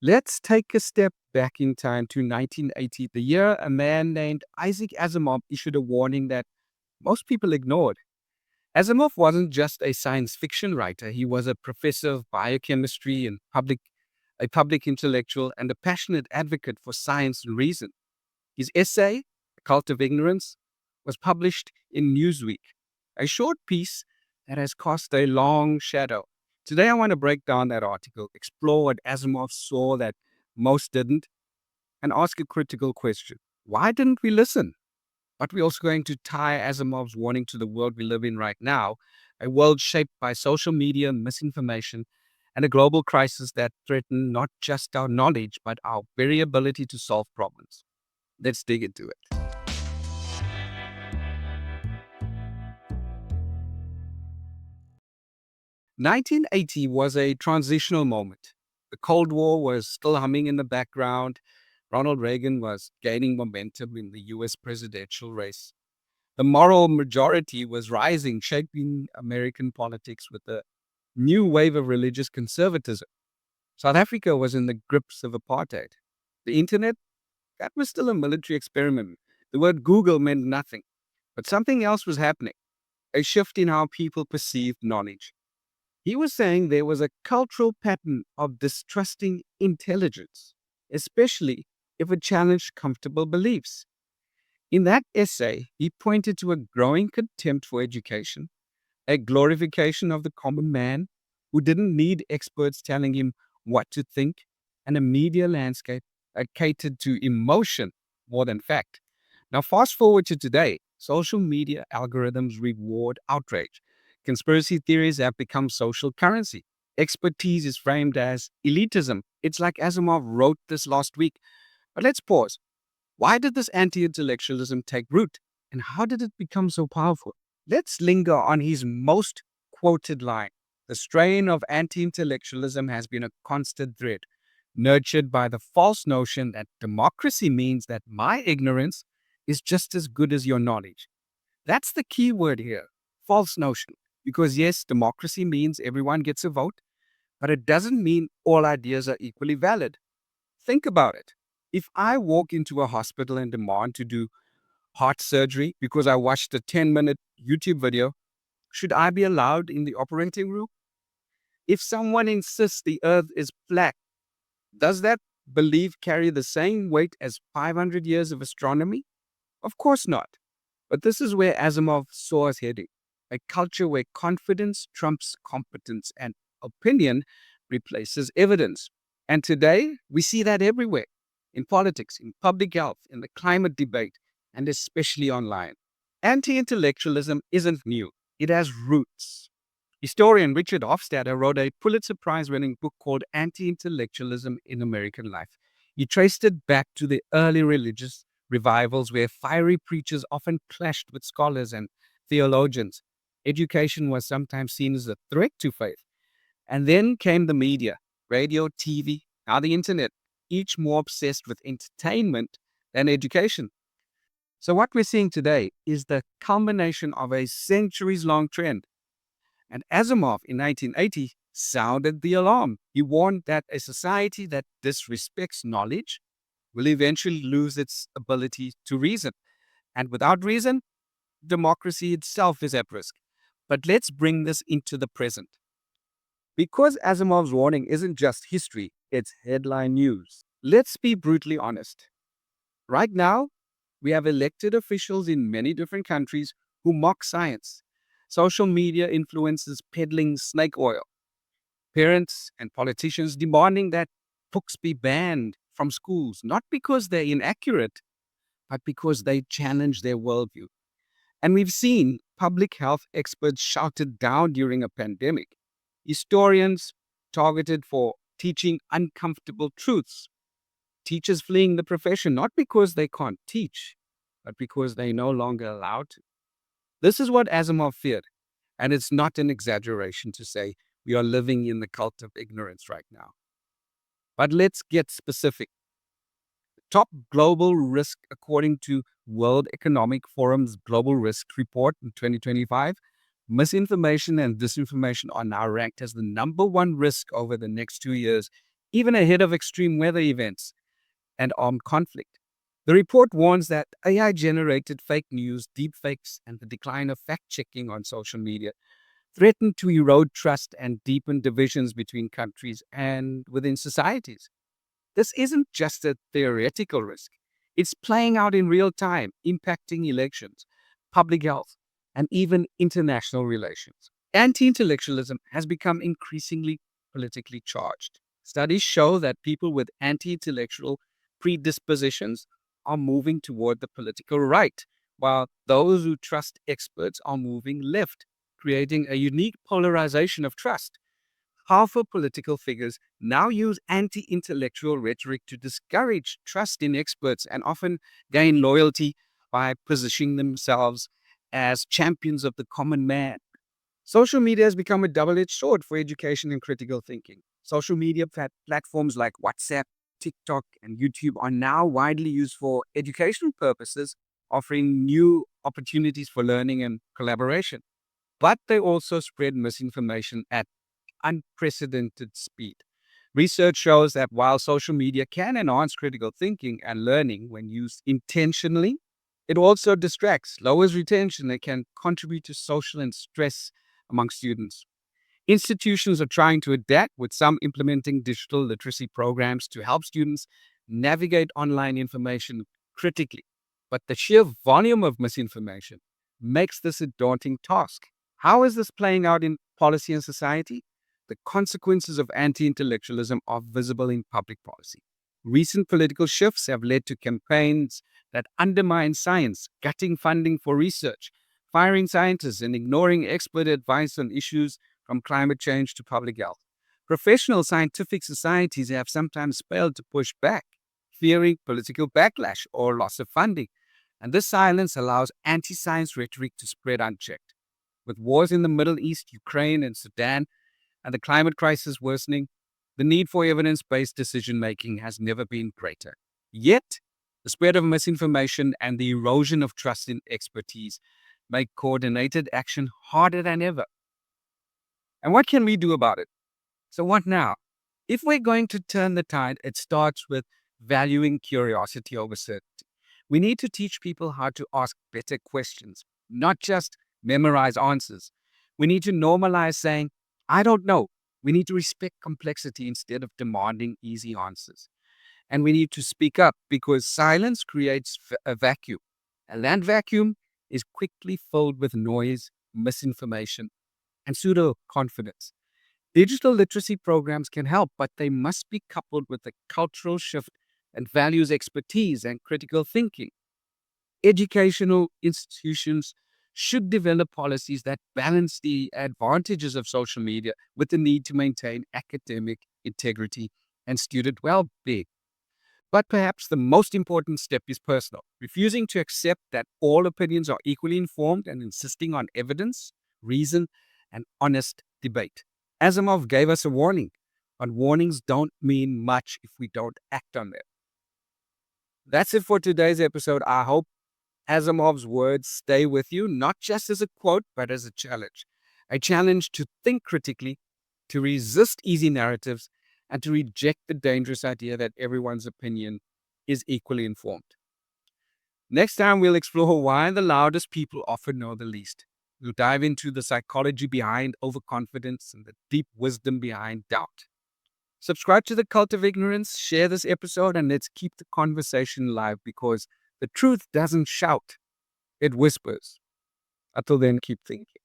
Let's take a step back in time to 1980, the year a man named Isaac Asimov issued a warning that most people ignored. Asimov wasn't just a science fiction writer, he was a professor of biochemistry and a public intellectual and a passionate advocate for science and reason. His essay, The Cult of Ignorance, was published in Newsweek, a short piece that has cast a long shadow. Today, I want to break down that article, explore what Asimov saw that most didn't, and ask a critical question. Why didn't we listen? But we're also going to tie Asimov's warning to the world we live in right now, a world shaped by social media, misinformation, and a global crisis that threaten not just our knowledge, but our very ability to solve problems. Let's dig into it. 1980 was a transitional moment. The Cold War was still humming in the background. Ronald Reagan was gaining momentum in the US presidential race. The moral majority was rising, shaping American politics with a new wave of religious conservatism. South Africa was in the grips of apartheid. The internet, that was still a military experiment. The word Google meant nothing. But something else was happening, a shift in how people perceived knowledge. He was saying there was a cultural pattern of distrusting intelligence, especially if it challenged comfortable beliefs. In that essay, he pointed to a growing contempt for education, a glorification of the common man who didn't need experts telling him what to think, and a media landscape that catered to emotion more than fact. Now, fast forward to today, social media algorithms reward outrage. Conspiracy theories have become social currency. Expertise is framed as elitism. It's like Asimov wrote this last week. But let's pause. Why did this anti intellectualism take root? And how did it become so powerful? Let's linger on his most quoted line. The strain of anti intellectualism has been a constant thread, nurtured by the false notion that democracy means that my ignorance is just as good as your knowledge. That's the key word here, false notion. Because yes, democracy means everyone gets a vote, but it doesn't mean all ideas are equally valid. Think about it. If I walk into a hospital and demand to do heart surgery because I watched a 10-minute YouTube video, should I be allowed in the operating room? If someone insists the earth is flat, does that belief carry the same weight as 500 years of astronomy? Of course not. But this is where Asimov saw us heading, a culture where confidence trumps competence and opinion replaces evidence. And today, we see that everywhere in politics, in public health, in the climate debate, and especially online. Anti intellectualism isn't new, it has roots. Historian Richard Hofstadter wrote a Pulitzer Prize winning book called Anti Intellectualism in American Life. He traced it back to the early religious revivals where fiery preachers often clashed with scholars and theologians. Education was sometimes seen as a threat to faith. And then came the media, radio, TV, now the internet, each more obsessed with entertainment than education. So, what we're seeing today is the culmination of a centuries long trend. And Asimov in 1980 sounded the alarm. He warned that a society that disrespects knowledge will eventually lose its ability to reason. And without reason, democracy itself is at risk. But let's bring this into the present. Because Asimov's warning isn't just history, it's headline news. Let's be brutally honest. Right now, we have elected officials in many different countries who mock science. Social media influencers peddling snake oil. Parents and politicians demanding that books be banned from schools, not because they're inaccurate, but because they challenge their worldview. And we've seen public health experts shouted down during a pandemic, historians targeted for teaching uncomfortable truths, teachers fleeing the profession, not because they can't teach, but because they're no longer allowed to. This is what Asimov feared. And it's not an exaggeration to say we are living in the cult of ignorance right now. But let's get specific. Top global risk, according to World Economic Forum's Global Risk Report in 2025, misinformation and disinformation are now ranked as the number one risk over the next 2 years even ahead of extreme weather events and armed conflict. The report warns that AI generated fake news, deepfakes, and the decline of fact checking on social media threaten to erode trust and deepen divisions between countries and within societies. This isn't just a theoretical risk, it's playing out in real time, impacting elections, public health, and even international relations. Anti intellectualism has become increasingly politically charged. Studies show that people with anti intellectual predispositions are moving toward the political right, while those who trust experts are moving left, creating a unique polarization of trust. Powerful political figures now use anti intellectual rhetoric to discourage trust in experts and often gain loyalty by positioning themselves as champions of the common man. Social media has become a double edged sword for education and critical thinking. Social media platforms like WhatsApp, TikTok, and YouTube are now widely used for educational purposes, offering new opportunities for learning and collaboration. But they also spread misinformation at unprecedented speed. Research shows that while social media can enhance critical thinking and learning when used intentionally, it also distracts, lowers retention, and can contribute to social and stress among students. Institutions are trying to adapt, with some implementing digital literacy programs to help students navigate online information critically. But the sheer volume of misinformation makes this a daunting task. How is this playing out in policy and society? The consequences of anti intellectualism are visible in public policy. Recent political shifts have led to campaigns that undermine science, cutting funding for research, firing scientists, and ignoring expert advice on issues from climate change to public health. Professional scientific societies have sometimes failed to push back, fearing political backlash or loss of funding. And this silence allows anti science rhetoric to spread unchecked. With wars in the Middle East, Ukraine, and Sudan, and the climate crisis worsening, the need for evidence based decision making has never been greater. Yet, the spread of misinformation and the erosion of trust in expertise make coordinated action harder than ever. And what can we do about it? So, what now? If we're going to turn the tide, it starts with valuing curiosity over certainty. We need to teach people how to ask better questions, not just memorize answers. We need to normalize saying, I don't know. We need to respect complexity instead of demanding easy answers. And we need to speak up because silence creates a vacuum. And that vacuum is quickly filled with noise, misinformation, and pseudo confidence. Digital literacy programs can help, but they must be coupled with a cultural shift that values expertise and critical thinking. Educational institutions should develop policies that balance the advantages of social media with the need to maintain academic integrity and student well being. But perhaps the most important step is personal, refusing to accept that all opinions are equally informed and insisting on evidence, reason, and honest debate. Asimov gave us a warning, but warnings don't mean much if we don't act on them. That's it for today's episode. I hope Asimov's words stay with you, not just as a quote, but as a challenge. A challenge to think critically, to resist easy narratives, and to reject the dangerous idea that everyone's opinion is equally informed. Next time, we'll explore why the loudest people often know the least. We'll dive into the psychology behind overconfidence and the deep wisdom behind doubt. Subscribe to the Cult of Ignorance, share this episode, and let's keep the conversation live because the truth doesn't shout, it whispers. Until then, keep thinking.